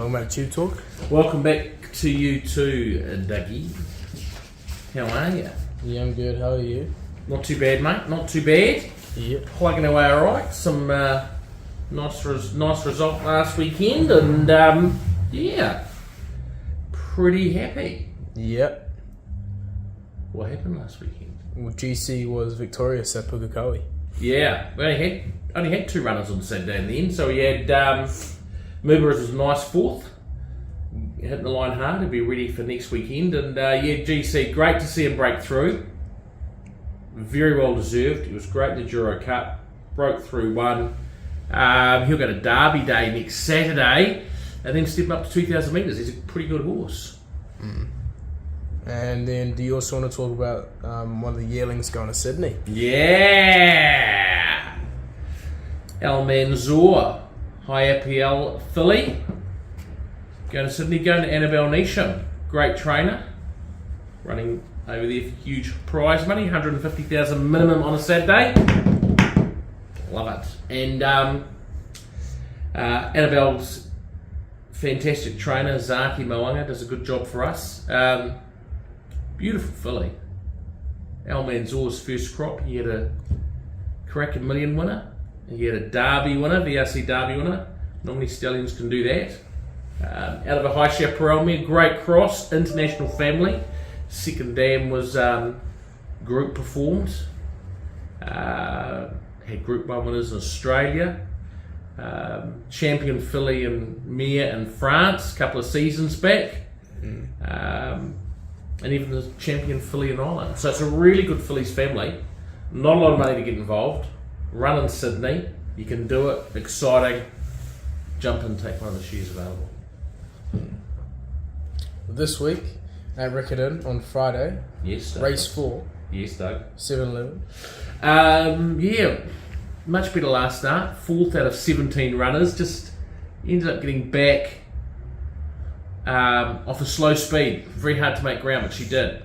Welcome back to TubeTalk. Welcome back to you too, Dougie. How are you? Yeah, I'm good. How are you? Not too bad, mate. Not too bad. Yeah. Plugging away all right. Some nice result last weekend, and yeah, pretty happy. Yep. What happened last weekend? Well, GC was victorious at Pukekohe. Yeah, we only had two runners on Saturday in the end, so we had Mubarak was a nice fourth, hitting the line hard to be ready for next weekend, and GC, great to see him break through. Very well deserved. It was great in the Juro Cup, broke through one. He'll go to Derby Day next Saturday, and then step up to 2,000 metres. He's a pretty good horse. And then, do you also want to talk about one of the yearlings going to Sydney? Yeah! El Manzoor, high APL filly. Going to Sydney, going to Annabelle Neesham. Great trainer. Running over there for huge prize money, 150,000 minimum on a Saturday. Love it. And Annabelle's fantastic trainer, Zaki Moanga, does a good job for us. Beautiful filly. Al Manzoor's first crop, he had a Cracker Million winner. He had a Derby winner, VRC Derby winner. Normally stallions can do that. Out of a High Chaparral mare, great cross, international family. Second dam was group performed. Had Group 1 winners in Australia. Champion filly and mare in France a couple of seasons back. And even the champion filly in Ireland. So it's a really good fillies family. Not a lot of money to get involved. Run in Sydney. You can do it. Exciting. Jump in, take one of the shares available. This week at Riccarton on Friday, Yes, Doug. race 4, Yes, Doug. 7:11. Yeah, much better last start. 4th out of 17 runners. Just ended up getting back off a slow speed. Very hard to make ground, but she did.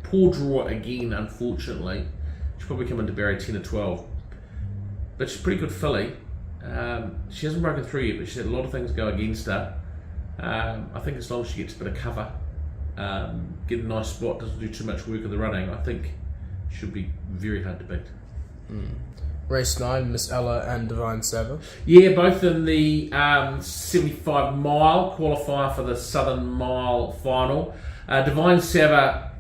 Poor draw again, unfortunately. She'll probably come into barrier 10 or 12. But she's a pretty good filly. She hasn't broken through yet, but she's had a lot of things go against her. I think as long as she gets a bit of cover, get a nice spot, doesn't do too much work in the running, I think should be very hard to beat. Race 9, Miss Ella and Divine Sava. Yeah, both in the 75 mile qualifier for the Southern Mile final. Divine Sava,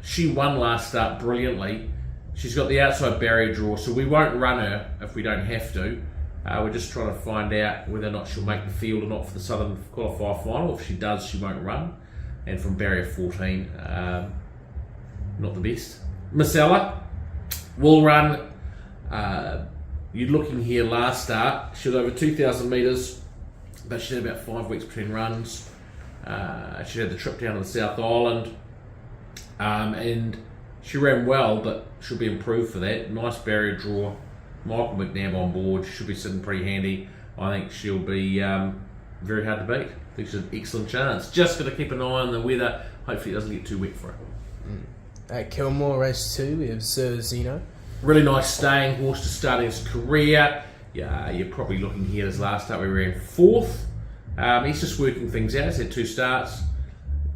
she won last start brilliantly. She's got the outside barrier draw, so we won't run her if we don't have to. We're just trying to find out whether or not she'll make the field or not for the Southern qualifier final. If she does, she won't run. And from barrier 14, not the best. Miss Ella will run. You're looking here last start. She was over 2,000 metres, but she had about 5 weeks between runs. She had the trip down to the South Island, and she ran well, but she'll be improved for that. Nice barrier draw. Michael McNabb on board, should be sitting pretty handy. I think she'll be very hard to beat. I think she's an excellent chance. Just got to keep an eye on the weather. Hopefully it doesn't get too wet for her. At Kilmore, race 2, we have Sir Zeno. Really nice staying horse to start his career. Yeah, you're probably looking here at his last start. We ran 4th. He's just working things out. He's had 2 starts.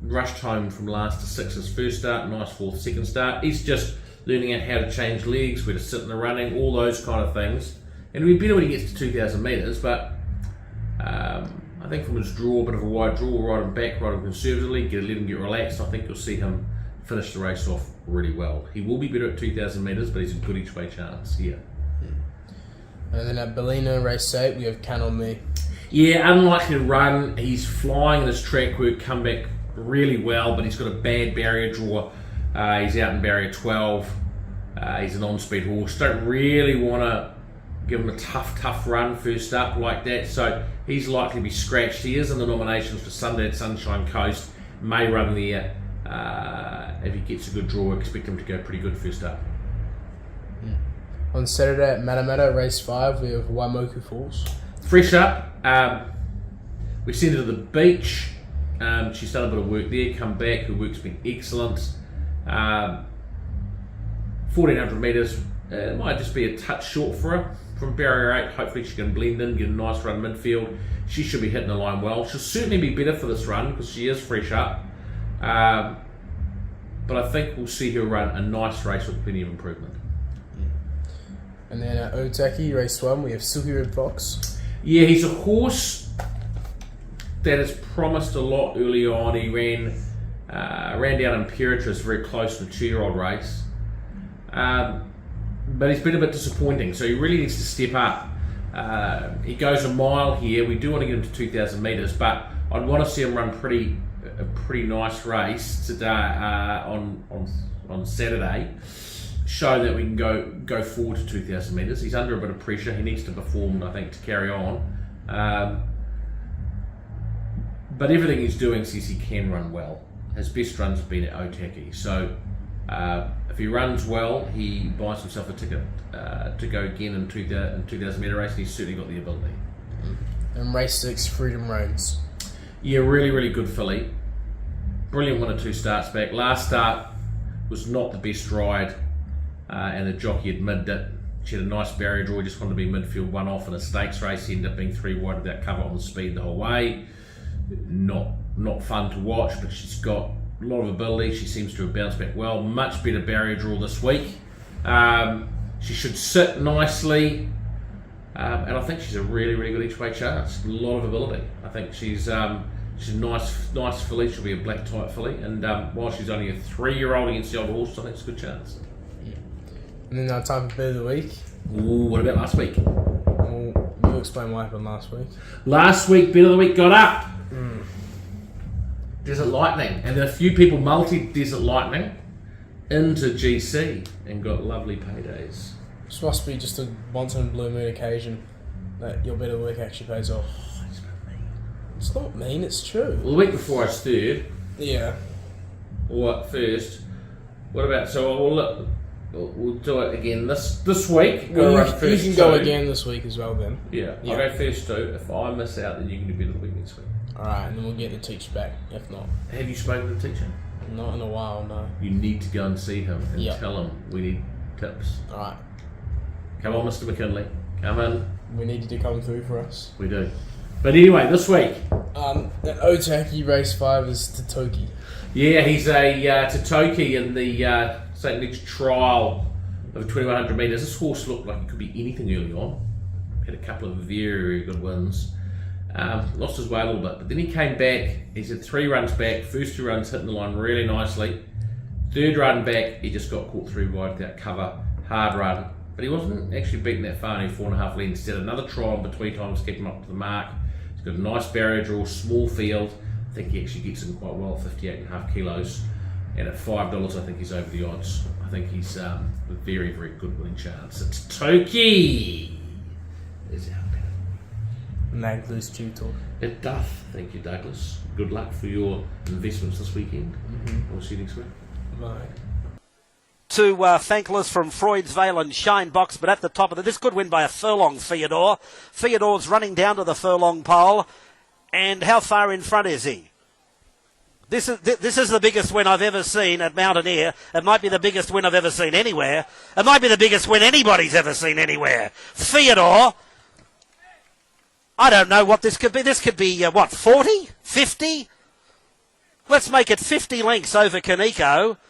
Rushed home from last to 6th his first start. Nice 4th second start. He's just learning out how to change legs, where to sit in the running, all those kind of things. And we'd be better when he gets to 2,000 metres, but I think from his draw, a bit of a wide draw, ride him back, ride him conservatively, let him get relaxed. I think you'll see him finish the race off really well. He will be better at 2,000 metres, but he's a good each way chance here. And then at Ballina, race 8, we have Can On Me. Yeah, unlikely to run. He's flying in his track work, come back really well, but he's got a bad barrier draw. He's out in barrier 12. He's an on-speed horse. Don't really want to give him a tough run first up like that. So he's likely to be scratched. He is in the nominations for Sunday at Sunshine Coast. May run there. If he gets a good draw, expect him to go pretty good first up. On Saturday at Matamata, race 5, we have Waimoku Falls. Fresh up. We sent her to the beach. She's done a bit of work there, come back. Her work's been excellent. 1,400 metres, it might just be a touch short for her. from barrier 8. Hopefully she can blend in, get a nice run midfield. She should be hitting the line well. She'll certainly be better for this run because she is fresh up. But I think we'll see her run a nice race with plenty of improvement. And then at Otaki, race 1, we have Silky Red Fox. Yeah, he's a horse that has promised a lot early on. He ran down Imperatrice very close to the 2-year-old race. But he's been a bit disappointing, so he really needs to step up. He goes a mile here. We do want to get him to 2,000 metres, but I'd want to see him run a pretty nice race today on Saturday. Show that we can go forward to 2,000 metres. He's under a bit of pressure. He needs to perform, I think, to carry on. But everything he's doing says he can run well. His best runs have been at Otaki. So if he runs well, he buys himself a ticket to go again in 2,000 metre race, and he's certainly got the ability. And race 6, Freedom Reigns. Yeah, really, really good filly. Brilliant 1 or 2 starts back. Last start was not the best ride, and the jockey admitted it. She had a nice barrier draw, just wanted to be midfield 1 off in a stakes race. He ended up being 3 wide without cover on the speed the whole way. Not fun to watch, but she's got a lot of ability. She seems to have bounced back well. Much better barrier draw this week. She should sit nicely, and I think she's a really, really good each way chance. A lot of ability. I think she's a nice filly. She'll be a black type filly, and while she's only a 3-year-old against the older horse, I think it's a good chance. Yeah. And then our time for bet of the week. Ooh, what about last week? Well, we'll explain what happened last week. Last week, bet of the week got up. Desert Lightning, and then a few people multi-Desert Lightning into GC and got lovely paydays. This must be just a once in a blue moon occasion that your bet of the week actually pays off. Oh, it's not mean. It's not mean, it's true. Well, the week before I was third, Yeah. or first. What about, so we'll do it again this week. Well, We'll you run first can go too. again this week as well then. Yeah, Yeah. I'll go first too. If I miss out, then you can do bet of the week next week. Alright, and then we'll get the teacher back. If not, Have you spoken to the teacher? not in a while, no. You need to go and see him and Yep. tell him we need tips. Alright, Come on, Mr. McKinley. Come in. we need you to come through for us. We do. But anyway, this week, At Otaki, race 5 is Totoki. yeah, he's a Totoki in the St. Nick's trial of 2,100 metres. This horse looked like it could be anything early on. Had a couple of very, very good wins. Lost his way a little bit, but then he came back. He's had 3 runs back. First 2 runs hitting the line really nicely. Third run back, he just got caught 3 wide without cover. Hard run, but he wasn't actually beating that far. Only 4.5 lengths. Did another trial in between times, kept him up to the mark. He's got a nice barrier draw, small field. I think he actually gets in quite well, 58.5 kilos. And at $5, I think he's over the odds. I think he's a very, very good winning chance. It's Toki. Is our bet. Nagler's TubeTalk. It does. Thank you, Douglas. Good luck for your investments this weekend. We'll see you next week. Bye. To Thankless from Freud's Vale and Shine Box, but at the top of this good win by a furlong, Theodore. Theodore's running down to the furlong pole, and how far in front is he? This is the biggest win I've ever seen at Mountaineer. It might be the biggest win I've ever seen anywhere. It might be the biggest win anybody's ever seen anywhere. Theodore, I don't know what this could be. This could be, 40? 50? Let's make it 50 lengths over Kaneko.